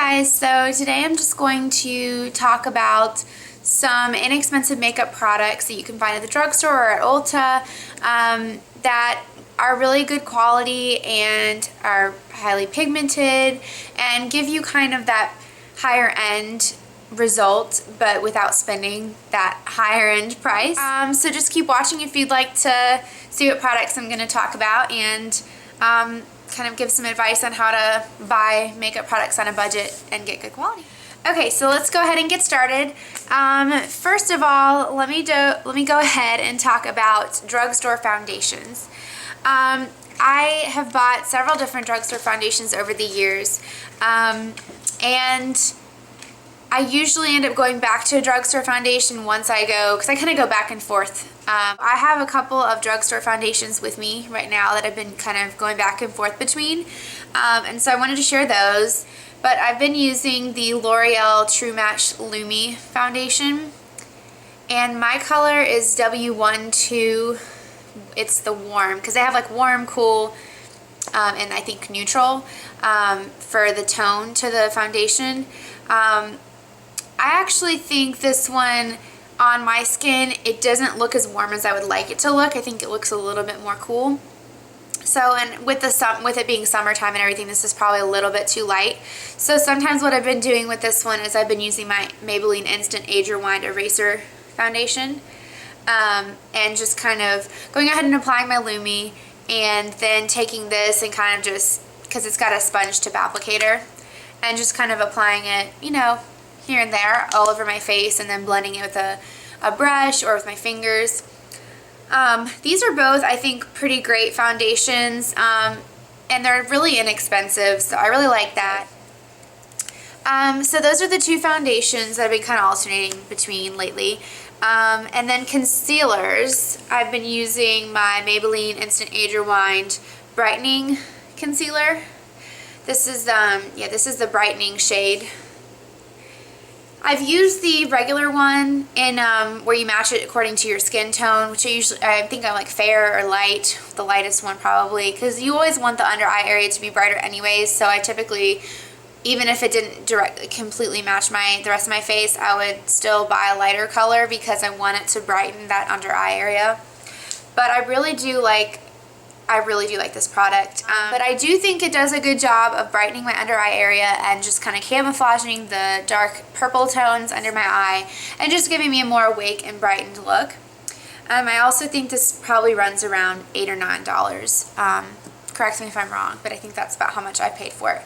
guys, so today I'm just going to talk about some inexpensive makeup products that you can find at the drugstore or at Ulta that are really good quality and are highly pigmented and give you kind of that higher end result but without spending that higher end price. So just keep watching if you'd like to see what products I'm going to talk about and kind of give some advice on how to buy makeup products on a budget and get good quality. Okay, so let's go ahead and get started. First of all, let me go ahead and talk about drugstore foundations. I have bought several different drugstore foundations over the years, and I usually end up going back to a drugstore foundation once I go, because I kind of go back and forth. I have a couple of drugstore foundations with me right now that I've been kind of going back and forth between, and so I wanted to share those. But I've been using the L'Oreal True Match Lumi foundation, and my color is W12. It's the warm, because they have like warm, cool, and I think neutral for the tone to the foundation. I actually think this one on my skin, it doesn't look as warm as I would like it to look. I think it looks a little bit more cool. So, and with it being summertime and everything, this is probably a little bit too light. So sometimes what I've been doing with this one is I've been using my Maybelline Instant Age Rewind Eraser foundation, and just kind of going ahead and applying my Lumi, and then taking this and kind of just, because it's got a sponge tip applicator, and just kind of applying it, you know, here and there all over my face, and then blending it with a brush or with my fingers. These are both, I think, pretty great foundations, and they're really inexpensive, so I really like that. So those are the two foundations that I've been kind of alternating between lately. And then concealers, I've been using my Maybelline Instant Age Rewind Brightening Concealer. This is, this is the brightening shade. I've used the regular one in where you match it according to your skin tone, which I think I'm like fair or light, the lightest one probably, because you always want the under eye area to be brighter anyways. So I typically, even if it didn't directly completely match the rest of my face, I would still buy a lighter color because I want it to brighten that under eye area. But I really do like this product. But I do think it does a good job of brightening my under eye area and just kind of camouflaging the dark purple tones under my eye and just giving me a more awake and brightened look. I also think this probably runs around $8 or $9. Correct me if I'm wrong, but I think that's about how much I paid for it.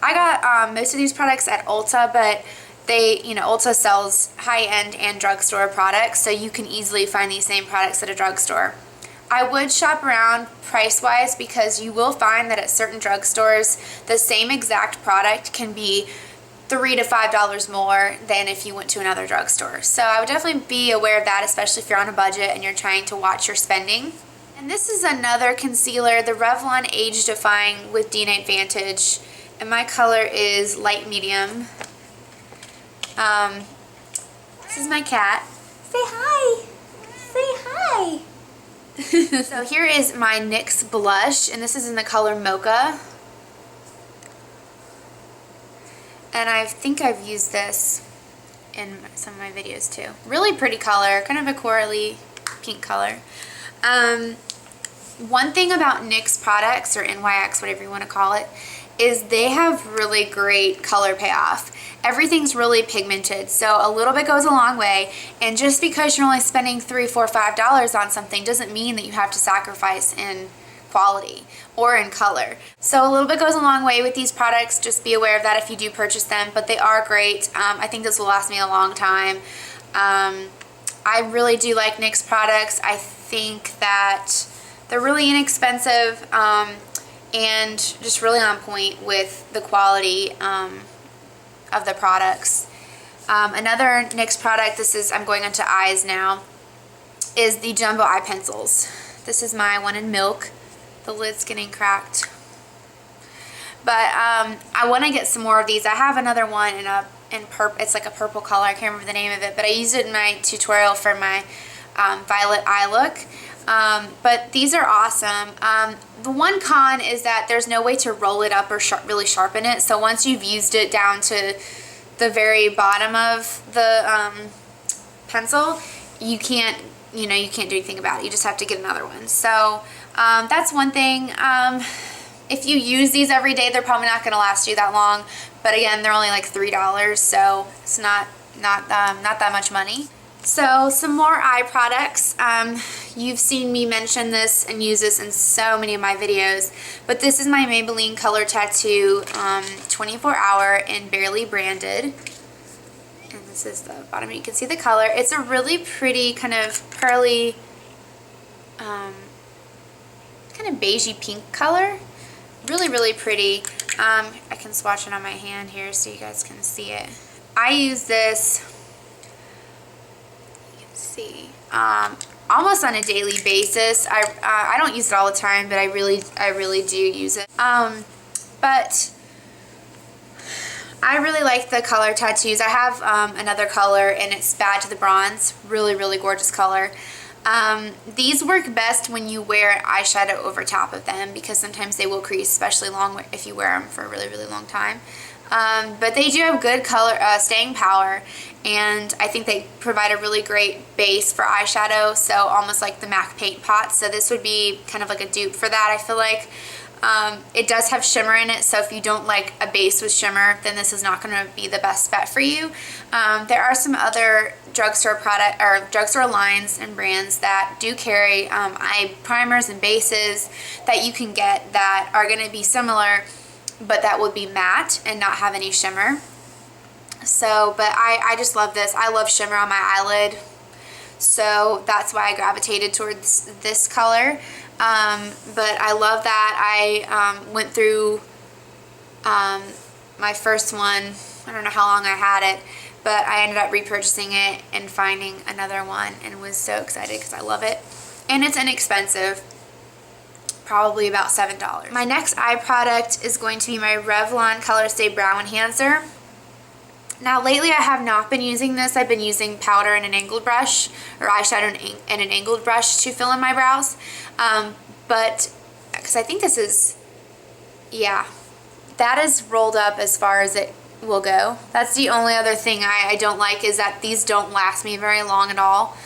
I got most of these products at Ulta, but Ulta sells high-end and drugstore products, so you can easily find these same products at a drugstore. I would shop around price-wise, because you will find that at certain drugstores, the same exact product can be $3 to $5 more than if you went to another drugstore. So I would definitely be aware of that, especially if you're on a budget and you're trying to watch your spending. And this is another concealer, the Revlon Age Defying with D-Night Advantage, and my color is light medium. This is my cat. Say hi! Say hi! So here is my NYX blush, and this is in the color Mocha. And I think I've used this in some of my videos too. Really pretty color, kind of a corally pink color. One thing about NYX products, or NYX, whatever you want to call it, is they have really great color payoff. Everything's really pigmented, so a little bit goes a long way, and just because you're only spending $3, $4, $5 on something doesn't mean that you have to sacrifice in quality or in color. So a little bit goes a long way with these products. Just be aware of that if you do purchase them, but they are great. I think this will last me a long time. I really do like NYX products. I think that they're really inexpensive, and just really on point with the quality of the products. Another NYX product, I'm going into eyes now, is the Jumbo Eye Pencils. This is my one in Milk. The lid's getting cracked. But I want to get some more of these. I have another one in purple. It's like a purple color. I can't remember the name of it, but I used it in my tutorial for my violet eye look. But these are awesome. The one con is that there's no way to roll it up or really sharpen it. So once you've used it down to the very bottom of the pencil, you can't do anything about it. You just have to get another one. So that's one thing. If you use these every day, they're probably not going to last you that long. But again, they're only like $3, so it's not that much money. So some more eye products. You've seen me mention this and use this in so many of my videos, but this is my Maybelline Color Tattoo 24 Hour in Barely Branded. And this is the bottom. You can see the color. It's a really pretty kind of pearly, kind of beigey pink color. Really, really pretty. I can swatch it on my hand here so you guys can see it. I use this, see, almost on a daily basis. I don't use it all the time, but I really do use it. But I really like the color tattoos. I have another color, and it's Bad to the Bronze. Really, really gorgeous color. These work best when you wear eyeshadow over top of them, because sometimes they will crease, especially if you wear them for a really, really long time. But they do have good color staying power, and I think they provide a really great base for eyeshadow, so almost like the MAC paint pot. So this would be kind of like a dupe for that, I feel like. It does have shimmer in it, so if you don't like a base with shimmer, then this is not going to be the best bet for you. There are some other drugstore lines and brands that do carry eye primers and bases that you can get that are going to be similar, but that would be matte and not have any shimmer. So, but I just love this. I love shimmer on my eyelid, so that's why I gravitated towards this color. But I love that. I went through my first one. I don't know how long I had it, but I ended up repurchasing it and finding another one and was so excited because I love it. And it's inexpensive. Probably about $7. My next eye product is going to be my Revlon Color Stay Brow Enhancer. Now lately I have not been using this. I've been using powder and an angled brush, or eyeshadow and an angled brush to fill in my brows. But, because I think this is, yeah, that is rolled up as far as it will go. That's the only other thing I don't like, is that these don't last me very long at all,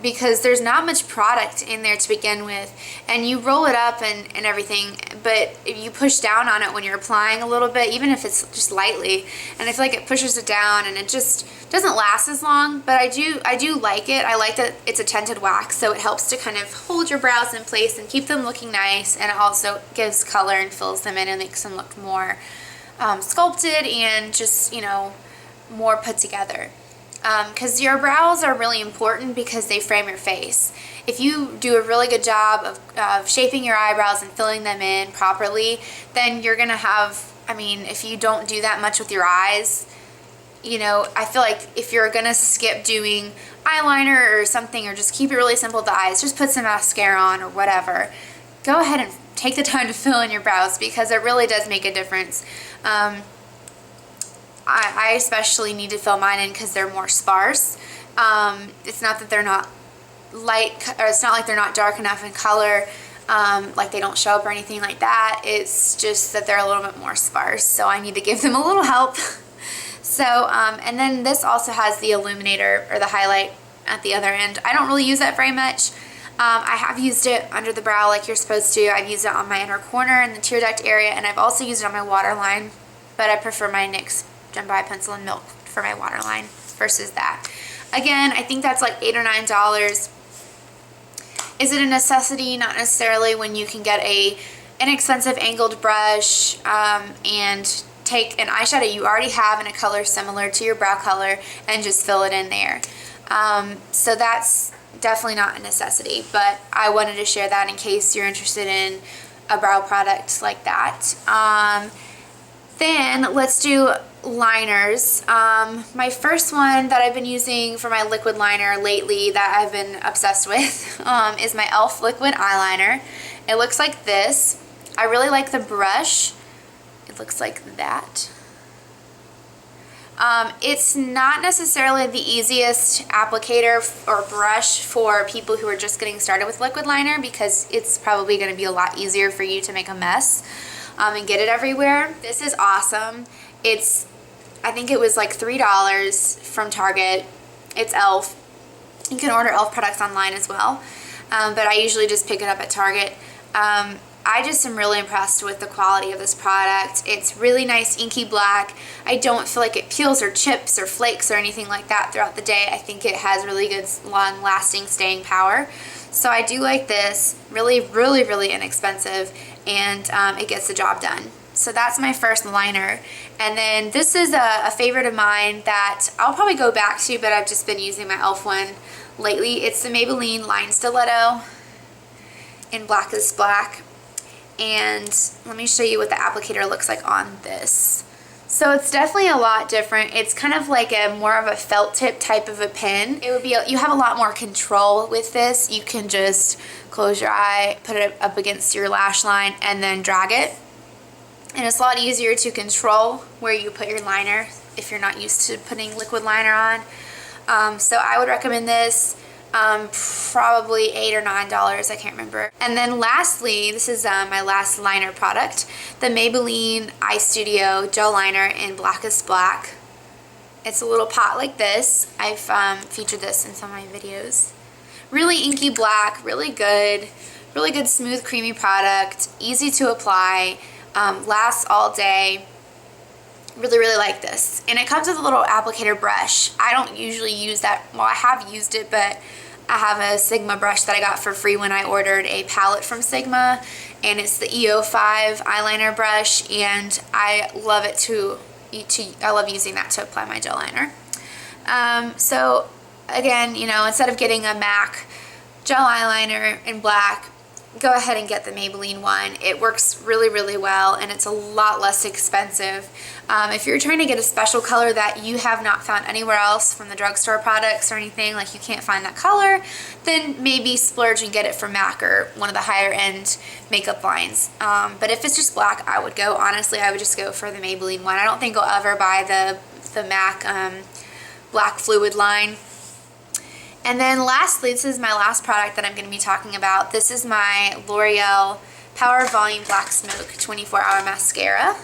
because there's not much product in there to begin with, and you roll it up and everything, but if you push down on it when you're applying a little bit, even if it's just lightly, and I feel like it pushes it down and it just doesn't last as long. But I do like it. I like that it's a tinted wax, so it helps to kind of hold your brows in place and keep them looking nice, and it also gives color and fills them in and makes them look more sculpted and just, you know, more put together. Because your brows are really important because they frame your face. If you do a really good job of shaping your eyebrows and filling them in properly, then you're going to have, I mean, if you don't do that much with your eyes, you know, I feel like if you're going to skip doing eyeliner or something, or just keep it really simple with the eyes, just put some mascara on or whatever, go ahead and take the time to fill in your brows, because it really does make a difference. I especially need to fill mine in because they're more sparse. It's not that they're not light, or it's not like they're not dark enough in color, like they don't show up or anything like that. It's just that they're a little bit more sparse, so I need to give them a little help. So, and then this also has the illuminator, or the highlight at the other end. I don't really use that very much. I have used it under the brow like you're supposed to. I've used it on my inner corner in the tear duct area, and I've also used it on my waterline, but I prefer my NYX Jumbo Eye Pencil and Milk for my waterline versus that. Again, I think that's like $8 or $9. Is it a necessity? Not necessarily, when you can get a inexpensive angled brush and take an eyeshadow you already have in a color similar to your brow color and just fill it in there. So that's definitely not a necessity, but I wanted to share that in case you're interested in a brow product like that. Then let's do liners. My first one that I've been using for my liquid liner lately that I've been obsessed with is my E.L.F. liquid eyeliner. It looks like this. I really like the brush. It looks like that. It's not necessarily the easiest applicator or brush for people who are just getting started with liquid liner, because it's probably going to be a lot easier for you to make a mess and get it everywhere. This is awesome. I think it was like $3 from Target. It's E.L.F. You can order E.L.F. products online as well, but I usually just pick it up at Target. I just am really impressed with the quality of this product. It's really nice inky black. I don't feel like it peels or chips or flakes or anything like that throughout the day. I think it has really good long-lasting staying power. So I do like this. Really, really, really inexpensive, and it gets the job done. So that's my first liner. And then this is a favorite of mine that I'll probably go back to, but I've just been using my E.L.F. one lately. It's the Maybelline Line Stiletto in Blackest Black. And let me show you what the applicator looks like on this. So it's definitely a lot different. It's kind of like more of a felt tip type of a pen. You have a lot more control with this. You can just close your eye, put it up against your lash line, and then drag it. And it's a lot easier to control where you put your liner if you're not used to putting liquid liner on. So I would recommend this. Probably $8 or $9, I can't remember. And then lastly, this is my last liner product, the Maybelline Eye Studio Gel Liner in Blackest Black. It's a little pot like this. I've featured this in some of my videos. Really inky black, really good smooth creamy product, easy to apply, lasts all day. Really, really like this. And it comes with a little applicator brush. I don't usually use that. Well, I have used it, but I have a Sigma brush that I got for free when I ordered a palette from Sigma, and it's the E.L.F. eyeliner brush, and I love it I love using that to apply my gel liner. So again, you know, instead of getting a MAC gel eyeliner in black, go ahead and get the Maybelline one. It works really, really well, and it's a lot less expensive. If you're trying to get a special color that you have not found anywhere else from the drugstore products or anything, like you can't find that color, then maybe splurge and get it from MAC or one of the higher end makeup lines. But if it's just black, I would just go for the Maybelline one. I don't think I'll ever buy the MAC black fluid line. And then lastly, this is my last product that I'm going to be talking about. This is my L'Oreal Power Volume Black Smoke 24-Hour Mascara.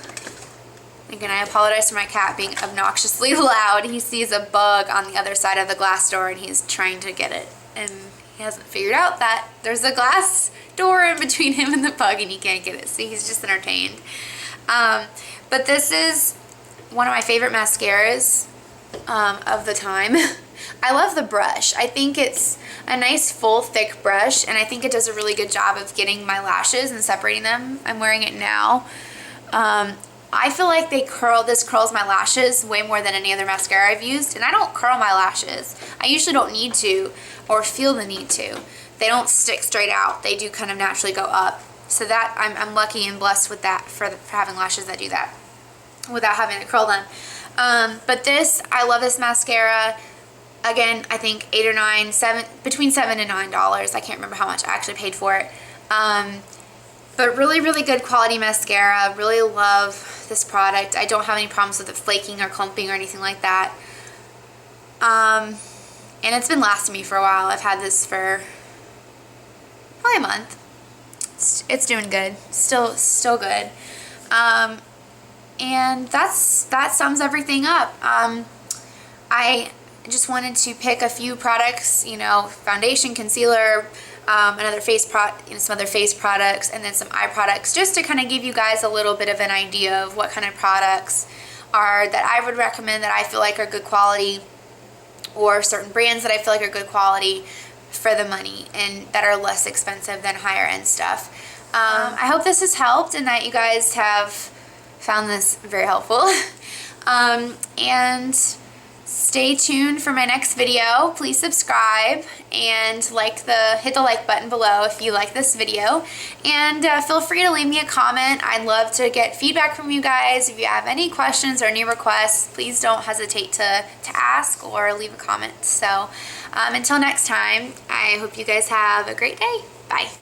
Again, I apologize for my cat being obnoxiously loud. He sees a bug on the other side of the glass door and he's trying to get it. And he hasn't figured out that there's a glass door in between him and the bug and he can't get it. So he's just entertained. But this is one of my favorite mascaras of the time. I love the brush. I think it's a nice full thick brush, and I think it does a really good job of getting my lashes and separating them. I'm wearing it now. I feel like this curls my lashes way more than any other mascara I've used, and I don't curl my lashes. I usually don't need to or feel the need to. They don't stick straight out. They do kind of naturally go up. So that I'm lucky and blessed with that for having lashes that do that without having to curl them. But I love this mascara. Again, I think between $7 and $9. I can't remember how much I actually paid for it. But really, really good quality mascara. Really love this product. I don't have any problems with it flaking or clumping or anything like that. And it's been lasting me for a while. I've had this for probably a month. It's doing good. Still good. And that sums everything up. I just wanted to pick a few products, you know, foundation, concealer, some other face products, and then some eye products, just to kind of give you guys a little bit of an idea of what kind of products that I would recommend, that I feel like are good quality, or certain brands that I feel like are good quality for the money and that are less expensive than higher end stuff. I hope this has helped and that you guys have found this very helpful. And stay tuned for my next video. Please subscribe and hit the like button below if you like this video. And feel free to leave me a comment. I'd love to get feedback from you guys. If you have any questions or any requests, please don't hesitate to ask or leave a comment. So until next time, I hope you guys have a great day. Bye.